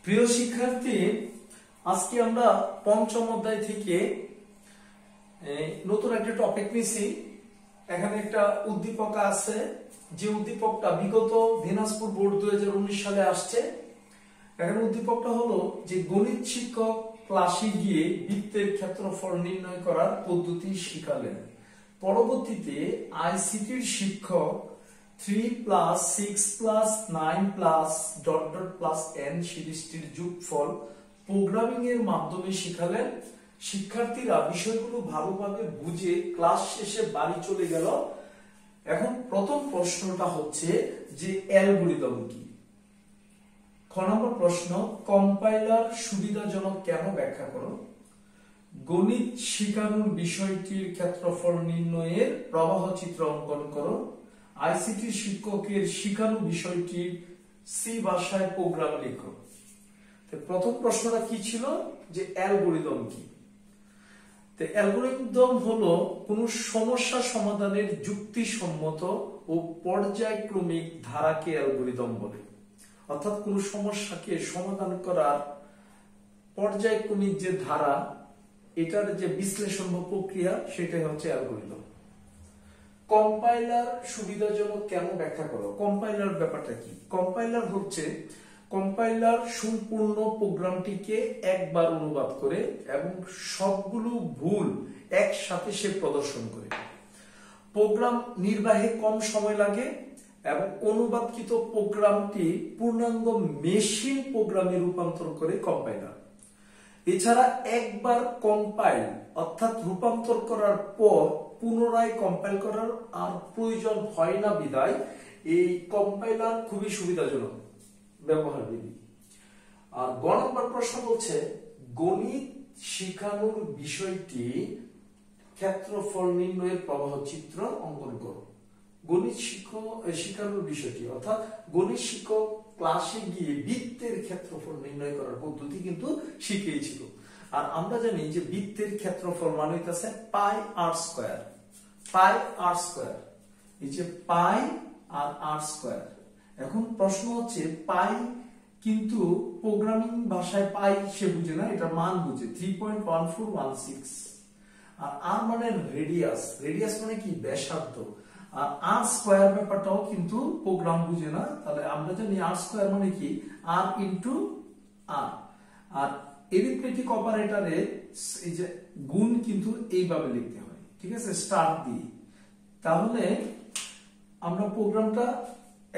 প্রিয় শিক্ষার্থী, আজকে আমরা পঞ্চম অধ্যায় থেকে নতুন একটা টপিক নিছি। এখানে একটা উদ্দীপক আছে, যে উদ্দীপকটা বিগত দিনাজপুর বোর্ড 2019 সালে আসছে। এখানে উদ্দীপকটা হলো যে গণিত শিক্ষক ক্লাসে গিয়ে বৃত্তের ক্ষেত্রফল নির্ণয় করার পদ্ধতি শিখালেন। পরবর্তীতে আইসিটির শিক্ষক 3+6+9+... সিরিজটির যোগফল প্রোগ্রামিং এর মাধ্যমে শিখালেন। শিক্ষার্থীরা বিষয়গুলো ভালোভাবে বুঝে ক্লাস শেষে বাড়ি চলে গেল। এখন প্রথম প্রশ্নটা হচ্ছে যে অ্যালগরিদম কি। খ নম্বর প্রশ্ন, কম্পাইলার সুবিধাজনক কেন ব্যাখ্যা করো। গণিত শিখানোর বিষয়টির ক্ষেত্রফল নির্ণয়ের প্রবাহ চিত্র অঙ্কন করো। আইসিটি শিক্ষকের শিখানো বিষয়টি সি ভাষায় প্রোগ্রাম লেখো। প্রথম প্রশ্নটা কি ছিল, যে অ্যালগরিদম কি। অ্যালগরিদম হলো কোন সমস্যা সমাধানের যুক্তিসম্মত ও পর্যায়ক্রমিক ধারাকে অ্যালগরিদম বলে। অর্থাৎ কোন সমস্যাকে সমাধান করার পর্যায়ক্রমিক যে ধারা, এটার যে বিশ্লেষণ বা প্রক্রিয়া, সেটাই হচ্ছে অ্যালগরিদম। কম্পাইলার সুবিধাজনক কেন ব্যাখ্যা করো। কম্পাইলার ব্যাপারটা কি। কম্পাইলার সম্পূর্ণ প্রোগ্রামটিকে একবার অনুবাদ করে এবং সবগুলো ভুল একসাথে সে প্রদর্শন করে। প্রোগ্রাম নির্বাহে কম সময় লাগে এবং অনুবাদকৃত প্রোগ্রামটি পূর্ণাঙ্গ মেশিন প্রোগ্রামে রূপান্তর করে কম্পাইলার। এছাড়া একবার কম্পাইল অর্থাৎ রূপান্তর করার পর পুনরায় কম্পাইল করার আর প্রয়োজন হয় না বিধায় এই কম্পাইলার খুবই সুবিধাজনক ব্যবহার বিধি। আর গ নম্বর প্রশ্ন বলছে গণিত শিখানোর বিষয়টি ক্ষেত্রফল নির্ণয়ের প্রবাহ চিত্র অঙ্কন করো। গণিত শিখানোর বিষয়টি অর্থাৎ গণিত শিক্ষক ক্লাসে গিয়ে বৃত্তের ক্ষেত্রফল নির্ণয় করার পদ্ধতি কিন্তু শিখিয়েছিল। আর আমরা জানি যে বৃত্তের ক্ষেত্রফল মানে হইতাছে পাই আর স্কয়ার। পাই আর স্কয়ার, এই যে পাই আর আর স্কয়ার। এখন প্রশ্ন হচ্ছে পাই কিন্তু প্রোগ্রামিং ভাষায় পাই সে বুঝে না, এটা মান বুঝে 3.1416। আর আর মানে রেডিয়াস, রেডিয়াস মানে কি ব্যাসার্ধ। আর আর স্কয়ার ব্যাপারটাও কিন্তু প্রোগ্রাম বুঝে না। তাহলে আমরা জানি আর স্কয়ার মানে কি আর ইনটু আর। আর এরিথমেটিক অপারেটরে এই যে গুণ কিন্তু এইভাবে লিখতে হয়, ঠিক আছে, স্টার দিয়ে। তাহলে আমরা প্রোগ্রামটা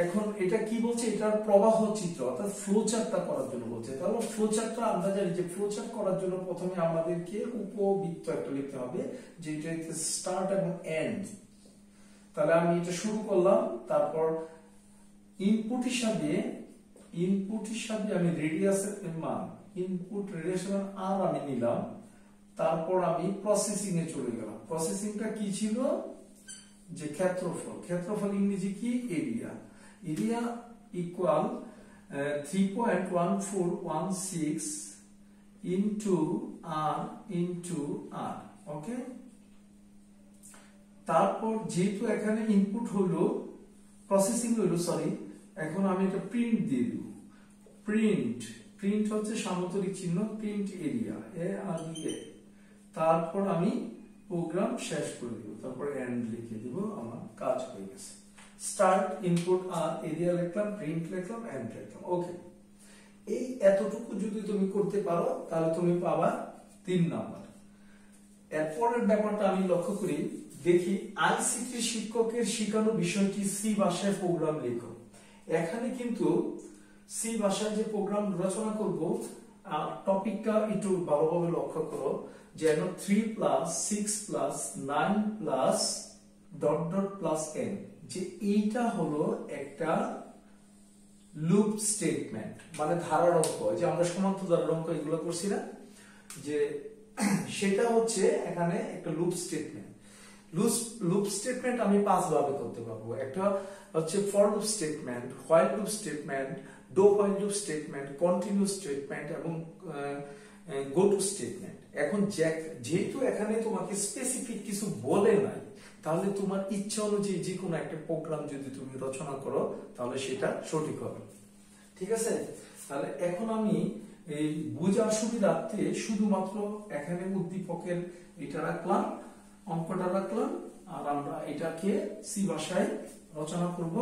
এখন এটা কি বলছে, এটার প্রবাহ চিত্র অর্থাৎ ফ্লো চার্টটা করার জন্য বলছে। তাহলে ফ্লো চার্টটা আমরা জানি যে ফ্লো চার্ট করার জন্য প্রথমে আমাদেরকে উপবৃত্ত একটা লিখতে হবে, যেটা স্টার্ট এবং এন্ড। তাহলে আমি এটা শুরু করলাম, তারপর ইনপুট হিসাবে আমি রেডিয়াসের মান, ইনপুট রেডিয়াসের আর আমি নিলাম। তারপর আমি প্রসেসিং এ চলে গেলাম। প্রসেসিংটা কি ছিল, যে ক্ষেত্রফল। ক্ষেত্রফল ইংরেজি কি, এরিয়া। এরিয়া ইকুয়াল 3.1416 ইনটু আর। ওকে। তারপর যেহেতু এখানে ইনপুট হলো, প্রসেসিং হলো, সরি, এখন আমি এটা প্রিন্ট দিয়ে দেব। প্রিন্ট হচ্ছে সামন্তরিক চিহ্ন, প্রিন্ট এরিয়া এ আর এ। তারপর আমি প্রোগ্রাম শেষ করে দেব, তারপর এন্ড লিখে দেব, আমার কাজ হয়ে গেছে। স্টার্ট, ইনপুট আর এরিয়া লিখলাম, প্রিন্ট লিখলাম, এন্ড লিখলাম। ওকে, এই এতটুকু যদি তুমি করতে পারো তাহলে তুমি পাবা 3 নাম্বার। এরপরের ব্যাপারটা আমি লক্ষ্য করি, দেখি আইসিটি শিক্ষকের শিখানো বিষয়টি সি ভাষায় প্রোগ্রাম লেখো। এখানে কিন্তু সি ভাষায় যে প্রোগ্রাম রচনা করব, টপিকটা একটু ভালোভাবে লক্ষ্য করো, যেন 3+6+9+... যে এইটা হলো একটা লুপ স্টেটমেন্ট, মানে ধারার অঙ্ক। যে আমরা সমান্তর ধারার অঙ্ক এগুলো করছি না, যে সেটা হচ্ছে এখানে একটা লুপ স্টেটমেন্ট। লুপ স্টেটমেন্ট আমি 5 ভাবে করতে পারবো। একটা হচ্ছে for loop statement, while loop statement, do while loop statement, continue statement এবং গো টু স্টেটমেন্ট। এখন যেহেতু এখানে তোমাকে স্পেসিফিক কিছু বলে নাই, তাহলে তোমার ইচ্ছা অনুযায়ী যে কোনো একটা প্রোগ্রাম যদি তুমি রচনা করো তাহলে সেটা সঠিক হবে। ঠিক আছে। তাহলে এখন আমি এই বোঝার সুবিধার্থে শুধুমাত্র এখানে উদ্দীপকের এটা রাখলাম, অঙ্কটা রাখলাম, আর আমরা এটাকে সি ভাষায় রচনা করব।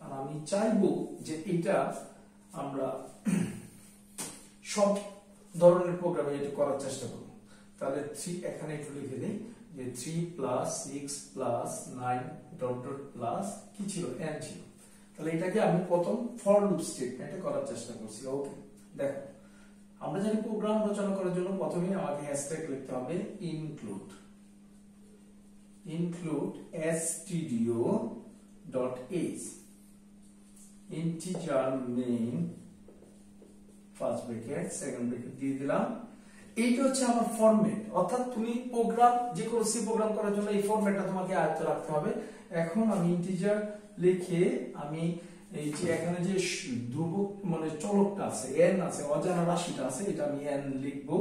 আর আমি চাইবো যে এটা আমরা সব ধরনের প্রোগ্রামে এটা করার চেষ্টা করব। তাহলে 3 এখানে একটু লিখে দিই যে 3 plus 6 plus 9 dot dot plus কি ছিল, n ছিল। তাহলে এটাকে আমি প্রথম ফর লুপ স্টেটমেন্টে করার চেষ্টা করছি। ওকে, দেখো আমরা জানি প্রোগ্রাম রচনা করার জন্য প্রথমেই আমাকে হ্যাশট্যাগ লিখতে হবে include stdio.h integer name first bracket second bracket দিয়ে দিলাম। এইটা হচ্ছে আমার ফরম্যাট, অর্থাৎ তুমি প্রোগ্রাম যে কোনো সি প্রোগ্রাম করার জন্য এই ফরম্যাটটা তোমাকে আয়ত্ত রাখতে হবে। এখন আমি ইন্টিজার লিখে আমি এই যে এখানে যে ধ্রুবক মানে চলকটা আছে n আছে, অজানা রাশিটা আছে, এটা আমি n লিখবো।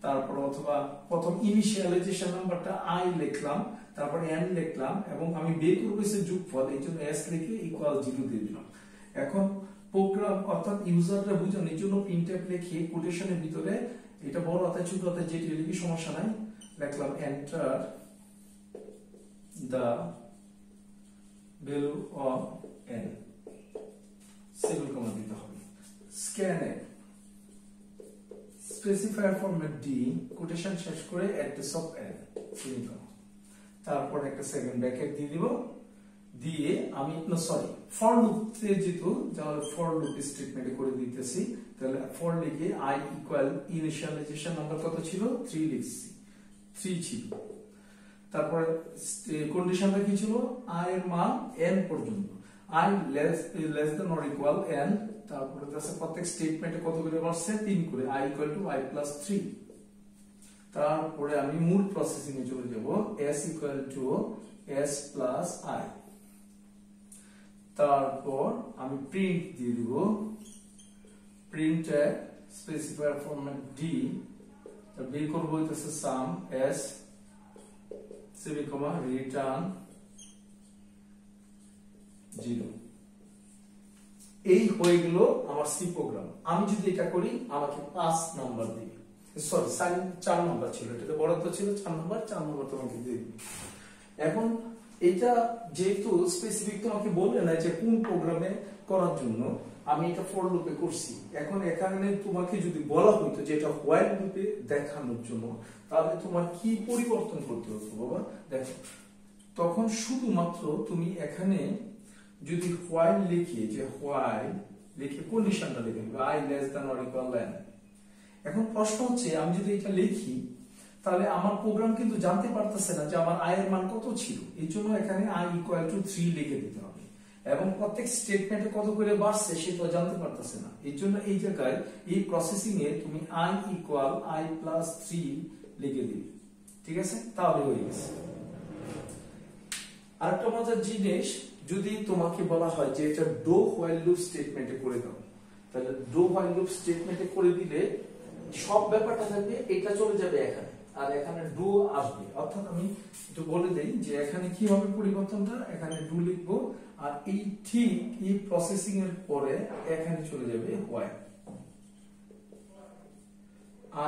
তারপর অথবা প্রথম ইনিশিয়ালাইজেশন নাম্বারটা i লিখলাম, তারপর n লিখলাম, এবং আমি বের করব এর যোগফল, এই জন্য s লিখে ইকুয়াল 0 দিয়ে দিলাম। এখন প্রোগ্রাম অর্থাৎ ইউজাররা বোঝানোর জন্য প্রিন্টএফ লিখে কোটেশনের ভিতরে এটা বড় হাতে ছোট হাতে যেটি লিখি সমস্যা নাই, লিখলাম enter the value of n, semicolon comma দিতে হবে। Scanf specifier format d quotation শেষ করে অ্যাড্রেস অফ n সেমিকোলন, তারপর একটা সেকেন্ড ব্র্যাকেট দিয়ে দিব। দিয়ে আমি ফর লুপে যেহেতু তাহলে ফর লুপ স্টেটমেন্টে করে দিতেছি। তাহলে ফর লিখে i ইকুয়াল ইনিশিয়ালাইজেশন নাম্বার কত ছিল 3 লিখছি, 3 ছিল। তারপর কন্ডিশনটা কি ছিল, i এর মান n পর্যন্ত, i less than or equal n। তারপরে আছে প্রত্যেক স্টেটমেন্টে কত করে বসছে 3 করে, i equal to i plus 3। তারপরে আমি মূল প্রসেসিং এ চলে যাব, s equal to s plus i। তারপর আমি প্রিন্ট দিয়ে দিব, প্রিন্ট স্পেসিফায়ার ফরম্যাট d, বের করব হইতেছে সাম s সেমিকোলন রিটার্ন 0। এই হয়ে গেল আমার সি প্রোগ্রাম। আমি যদি এটা করি আমাকে 5 নাম্বার দিবে, সরি 4 নাম্বার ছিল, এটা বরাদ্দ ছিল 4 নাম্বার তোমাকে দিয়ে দিবে। এখন এটা যেহেতু স্পেসিফিক তোমাকে বলবে না যে কোন প্রোগ্রামে করার জন্য, আমি এটা ফর লুপে করছি। এখন এখানে তোমাকে যদি বলা হইতো যে এটা হোয়াইল লুপে দেখানোর জন্য, তাহলে তোমার কি পরিবর্তন করতে হতো বাবা? দেখো, তখন শুধুমাত্র তুমি এখানে যদি হোয়াইল লিখে, যে হোয়াইল লিখে কন্ডিশনটা লিখে দিবে i less than or equal n। এখন প্রশ্ন হচ্ছে আমি যদি এটা লিখি তাহলে আমার প্রোগ্রাম কিন্তু জানতে পারতেছে না যে আমার i এর মান কত ছিল, এই জন্য এখানে i ইকুয়াল টু 3 লিখে দিতে হবে, এবং প্রত্যেক স্টেটমেন্টে কত করে বাড়ছে সেটা জানতে পারতেছে না। এই জন্য এই জায়গায় এই প্রসেসিং এ তুমি i ইকুয়াল i প্লাস 3 লিখে দিবে, ঠিক আছে? তাহলে হয়ে গেছে। আরেকটা মজার জিনিস, যদি তোমাকে বলা হয় যে এটা ডো হোয়াইল লুপ স্টেটমেন্টে করে দাও, তাহলে ডো হোয়াইল লুপ স্টেটমেন্টে করে দিলে সব ব্যাপারটা থাকবে, এটা চলে যাবে এখানে, আর এখানে ডু আসবে। অর্থাৎ আমি একটু বলে দেই যে এখানে কি হবে পরিবর্তনটা, এখানে ডু লিখবো, আর এই ঠিক এই প্রসেসিং এর পরে এখানে চলে যাবে while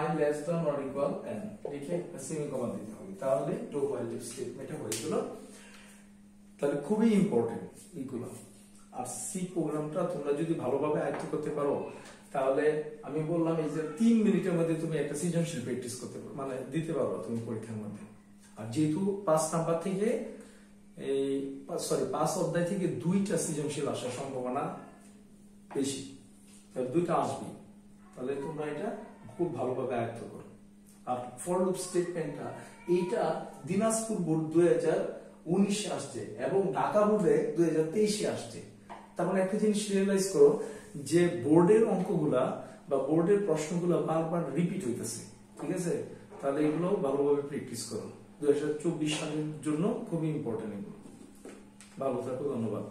i less than or equal n লিখে সেমিকোলন দিতে হবে, তাহলে ডু হোয়াইল লুপ স্টেটমেন্টে হয়ে গেল। তাহলে খুবই ইম্পর্টেন্ট এইগুলো। আর সি প্রোগ্রামটা তোমরা যদি ভালোভাবে আয়ত্ত করতে পারো, তাহলে আমি বললাম এই যে 3 মিনিটের মধ্যে তুমি একটা সৃজনশীল প্র্যাকটিস করতে পারো, মানে দিতে পারো তুমি পরীক্ষার মধ্যে। আর যেহেতু 5 নাম্বার থেকে এই 5 অধ্যায় থেকে 2টা সৃজনশীল আসার সম্ভাবনা বেশি, তাহলে 2টা আসবে, তাহলে তোমরা এটা খুব ভালোভাবে আয়ত্ত করো। আর ফর লুপ স্টেটমেন্টটা এইটা দিনাজপুর বোর্ড 2019 আসছে এবং ঢাকা বোর্ডে 2023 আসছে। তার মানে একটা জিনিস রিয়েলাইজ করো যে বোর্ডের অঙ্কগুলা বা বোর্ডের প্রশ্নগুলো বারবার রিপিট হইতেছে, ঠিক আছে? তাহলে এগুলো ভালোভাবে প্র্যাকটিস করো, 2024 সালের জন্য খুবই ইম্পর্টেন্ট এগুলো। ভালো থাকো, ধন্যবাদ।